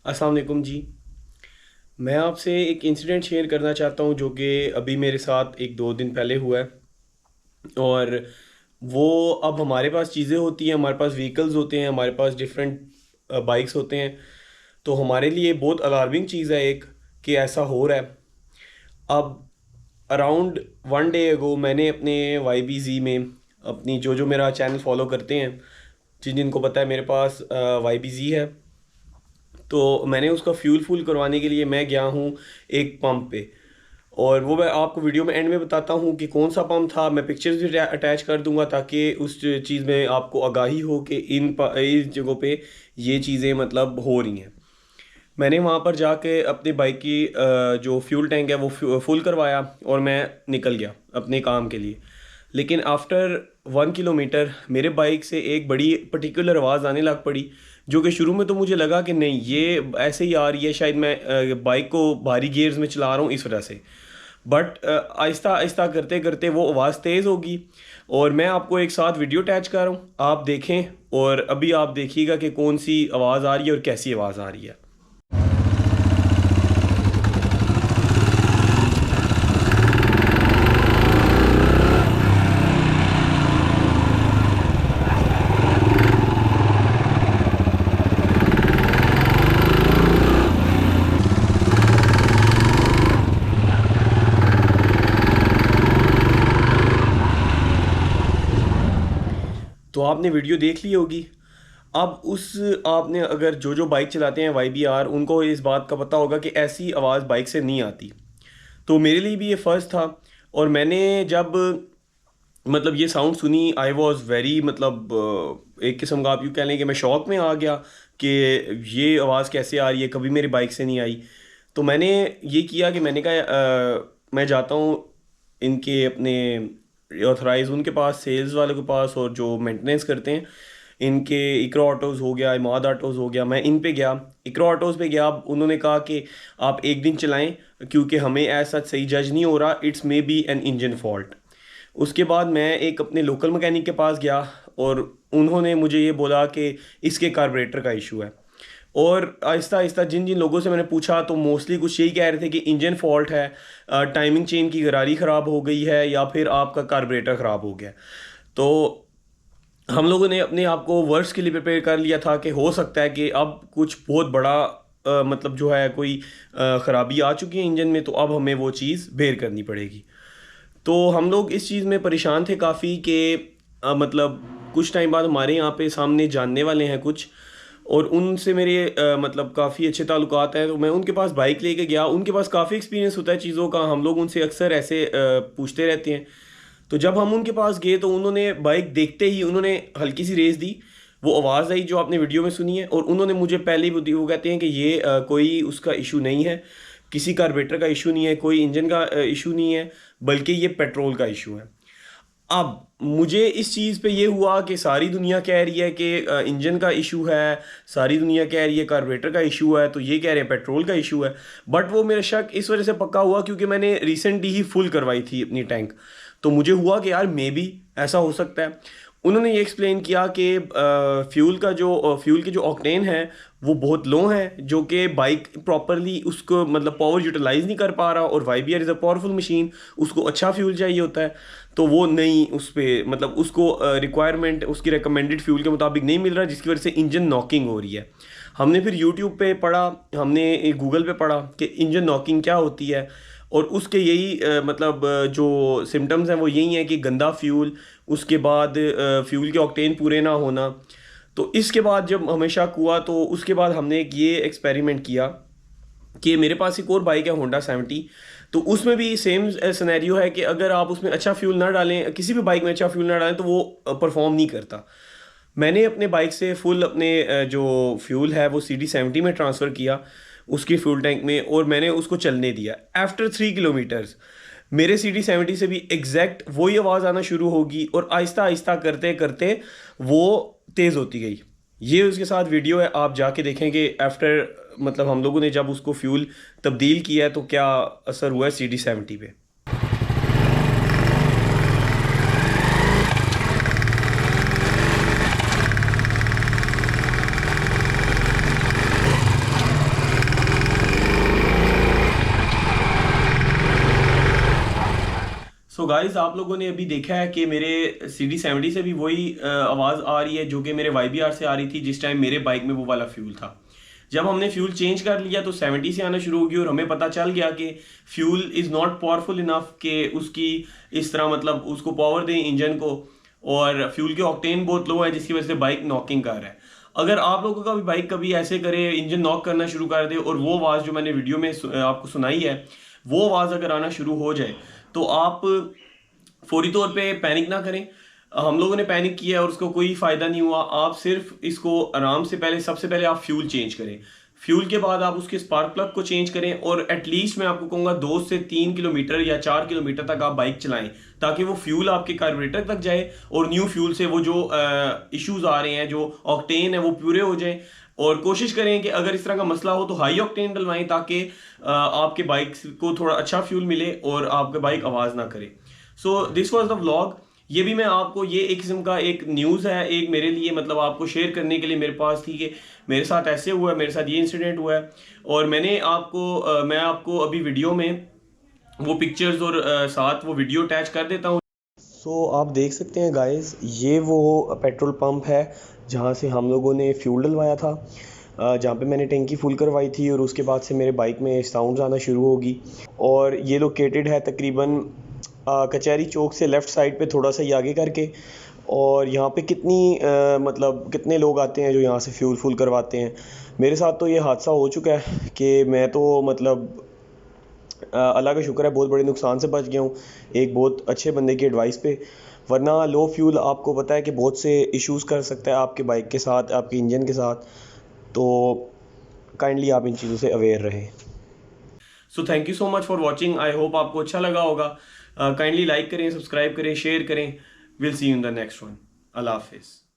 अस्सलाम वालेकुम जी। मैं आपसे एक इंसिडेंट शेयर करना चाहता हूँ जो कि अभी मेरे साथ 1-2 दिन पहले हुआ है। और वो अब हमारे पास चीज़ें होती हैं, हमारे पास व्हीकल्स होते हैं, हमारे पास डिफरेंट बाइक्स होते हैं। तो हमारे लिए बहुत अलार्मिंग चीज़ है एक कि ऐसा हो रहा है। अब अराउंड 1 डे अगो मैंने अपने वाई बी जी में अपनी जो मेरा चैनल फॉलो करते हैं, जिनको पता है मेरे पास वाई बी जी है। तो मैंने उसका फ्यूल फुल करवाने के लिए मैं गया हूँ एक पंप पे। और वो मैं आपको वीडियो में एंड में बताता हूँ कि कौन सा पंप था। मैं पिक्चर्स भी अटैच कर दूंगा ताकि उस चीज़ में आपको आगाही हो कि इस जगहों पे ये चीज़ें मतलब हो रही हैं। मैंने वहाँ पर जाके अपनी बाइक की जो फ्यूल टैंक है वो फुल करवाया और मैं निकल गया अपने काम के लिए। लेकिन आफ्टर 1 किलोमीटर मेरे बाइक से एक बड़ी पर्टिकुलर आवाज़ आने लग पड़ी, जो कि शुरू में तो मुझे लगा कि नहीं ये ऐसे ही आ रही है, शायद मैं बाइक को भारी गियर्स में चला रहा हूँ इस वजह से। बट आहिस्ता आहिस्ता करते करते वो आवाज़ तेज़ होगी। और मैं आपको एक साथ वीडियो अटैच कर रहा हूँ, आप देखें। और अभी आप देखिएगा कि कौन सी आवाज़ आ रही है और कैसी आवाज़ आ रही है। तो आपने वीडियो देख ली होगी। अब उस आपने अगर जो बाइक चलाते हैं वाई बी आर, उनको इस बात का पता होगा कि ऐसी आवाज़ बाइक से नहीं आती। तो मेरे लिए भी ये फर्स्ट था। और मैंने जब मतलब ये साउंड सुनी, आई वॉज वेरी मतलब एक किस्म का आप यूँ कह लें कि मैं शौक में आ गया कि ये आवाज़ कैसे आ रही है, कभी मेरी बाइक से नहीं आई। तो मैंने ये किया कि मैंने कहा मैं जाता हूँ इनके अपने ऑथराइज उनके पास, सेल्स वालों के पास, और जो मेंटेनेंस करते हैं इनके, इकरा ऑटोज़ हो गया, इमाद ऑटोज़ हो गया, मैं इन पे गया। इकरा ऑटोज़ पे गया, उन्होंने कहा कि आप एक दिन चलाएं क्योंकि हमें ऐसा सही जज नहीं हो रहा, it's may be an engine fault. उसके बाद मैं एक अपने लोकल मैकेनिक के पास गया और उन्होंने मुझे ये बोला कि इसके कार्बोरेटर का इशू है। और आहिस्ता आहिस्ता जिन जिन लोगों से मैंने पूछा तो मोस्टली कुछ यही कह रहे थे कि इंजन फॉल्ट है, टाइमिंग चेन की गरारी ख़राब हो गई है, या फिर आपका कार्बोरेटर ख़राब हो गया। तो हम लोगों ने अपने आप को वर्स्ट के लिए प्रिपेयर कर लिया था कि हो सकता है कि अब कुछ बहुत बड़ा मतलब जो है कोई ख़राबी आ चुकी है इंजन में, तो अब हमें वो चीज़ बेर करनी पड़ेगी। तो हम लोग इस चीज़ में परेशान थे काफ़ी कि मतलब कुछ टाइम बाद हमारे यहाँ पे सामने जानने वाले हैं कुछ, और उनसे मेरे मतलब काफ़ी अच्छे ताल्लुकात हैं। तो मैं उनके पास बाइक लेके गया, उनके पास काफ़ी एक्सपीरियंस होता है चीज़ों का, हम लोग उनसे अक्सर ऐसे पूछते रहते हैं। तो जब हम उनके पास गए तो उन्होंने बाइक देखते ही उन्होंने हल्की सी रेस दी, वो आवाज़ आई जो आपने वीडियो में सुनी है। और उन्होंने मुझे पहले ही वो कहते हैं कि ये कोई उसका इशू नहीं है, किसी कार्बोरेटर का इशू नहीं है, कोई इंजन का इशू नहीं है, बल्कि ये पेट्रोल का इशू है। अब मुझे इस चीज़ पे ये हुआ कि सारी दुनिया कह रही है कि इंजन का इशू है, सारी दुनिया कह रही है कार्बोरेटर का इशू है, तो ये कह रहे हैं पेट्रोल का इशू है। बट वो मेरा शक इस वजह से पक्का हुआ क्योंकि मैंने रिसेंटली ही फुल करवाई थी अपनी टैंक। तो मुझे हुआ कि यार मे बी ऐसा हो सकता है। उन्होंने ये एक्सप्लेन किया कि फ्यूल के जो ऑक्टेन है वो बहुत लो हैं, जो कि बाइक प्रॉपरली उसको मतलब पावर यूटिलाइज नहीं कर पा रहा, और Y B R is a powerful machine, उसको अच्छा फ्यूल चाहिए होता है। तो वो नहीं उस पर मतलब उसको रिक्वायरमेंट उसकी रिकमेंडेड फ्यूल के मुताबिक नहीं मिल रहा, जिसकी वजह से इंजन नॉकिंग हो रही है। हमने फिर यूट्यूब पे पढ़ा, हमने एक गूगल पे पढ़ा कि इंजन नॉकिंग क्या होती है। और उसके यही मतलब जो सिम्टम्स हैं वो यही हैं कि गंदा फ्यूल, उसके बाद फ्यूल के ऑक्टेन पूरे ना होना। तो इसके बाद जब हमें शक हुआ तो उसके बाद हमने एक ये एक्सपेरिमेंट किया कि मेरे पास एक और बाइक है होंडा 70। तो उसमें भी सेम सिनेरियो है कि अगर आप उसमें अच्छा फ्यूल ना डालें, किसी भी बाइक में अच्छा फ्यूल ना डालें, तो वो परफॉर्म नहीं करता। मैंने अपने बाइक से फुल अपने जो फ्यूल है वो CD 70 में ट्रांसफ़र किया उसकी फ्यूल टैंक में, और मैंने उसको चलने दिया। आफ्टर 3 किलोमीटर्स मेरे CD 70 से भी एग्जैक्ट वही आवाज़ आना शुरू होगी, और आहिस्ता आहिस्ता करते करते वो तेज़ होती गई। ये उसके साथ वीडियो है, आप जाके देखेंगे आफ्टर मतलब हम लोगों ने जब उसको फ्यूल तब्दील किया है तो क्या असर हुआ है CD 70 पे। सो गाइस, आप लोगों ने अभी देखा है कि मेरे CD70 से भी वही आवाज़ आ रही है जो कि मेरे YBR से आ रही थी जिस टाइम मेरे बाइक में वो वाला फ्यूल था। जब हमने फ्यूल चेंज कर लिया तो 70 से आना शुरू हो गई और हमें पता चल गया कि fuel is not powerful enough कि उसकी इस तरह मतलब उसको पावर दें इंजन को, और फ्यूल के ऑक्टेन बहुत लो है जिसकी वजह से बाइक नॉकिंग कर रहा है। अगर आप लोगों का भी बाइक कभी ऐसे करे, इंजन नॉक करना शुरू कर दे और वो आवाज़ जो मैंने वीडियो में आपको सुनाई है वो आवाज़ अगर आना शुरू हो जाए तो आप फौरी तौर पे पैनिक ना करें। हम लोगों ने पैनिक किया और उसको कोई फ़ायदा नहीं हुआ। आप सिर्फ इसको आराम से सबसे पहले आप फ्यूल चेंज करें। फ्यूल के बाद आप उसके स्पार्क प्लग को चेंज करें और एटलीस्ट मैं आपको कहूँगा 2 से 3 किलोमीटर या 4 किलोमीटर तक आप बाइक चलाएं ताकि वो फ्यूल आपके कार्बोरेटर तक जाए और न्यू फ्यूल से वो जो इश्यूज आ रहे हैं, जो ऑक्टेन है, वो पूरे हो जाएं। और कोशिश करें कि अगर इस तरह का मसला हो तो हाई ऑक्टेन डलवाएं ताकि आपके बाइक को थोड़ा अच्छा फ्यूल मिले और आपके बाइक आवाज़ ना करे। So this was the vlog. ये भी मैं आपको, ये एक किस्म का एक न्यूज़ है, एक मेरे लिए मतलब आपको शेयर करने के लिए मेरे पास थी कि मेरे साथ ऐसे हुआ है, मेरे साथ ये इंसिडेंट हुआ है। और मैं आपको अभी वीडियो में वो पिक्चर्स और साथ वो वीडियो अटैच कर देता हूँ। सो आप देख सकते हैं गाइस, ये वो पेट्रोल पंप है जहाँ से हम लोगों ने फ्यूल डलवाया था, जहाँ पे मैंने टैंकी फुल करवाई थी और उसके बाद से मेरे बाइक में साउंड्स आना शुरू होगी। और ये लोकेटेड है तकरीबन कचहरी चौक से लेफ़्ट साइड पे थोड़ा सा ही आगे करके। और यहाँ पे मतलब कितने लोग आते हैं जो यहाँ से फ्यूल फुल करवाते हैं। मेरे साथ तो ये हादसा हो चुका है कि मैं तो मतलब अल्लाह का शुक्र है बहुत बड़े नुकसान से बच गया हूँ एक बहुत अच्छे बंदे की एडवाइस पे। वरना लो फ्यूल आपको पता है कि बहुत से इश्यूज़ कर सकता है आपके बाइक के साथ, आपके इंजन के साथ। तो काइंडली आप इन चीज़ों से अवेयर रहें। So thank you so much for watching. I hope आपको अच्छा लगा होगा। काइंडली लाइक करें, सब्सक्राइब करें, शेयर करें। Will see you in the next one. अल्लाह हाफिज़।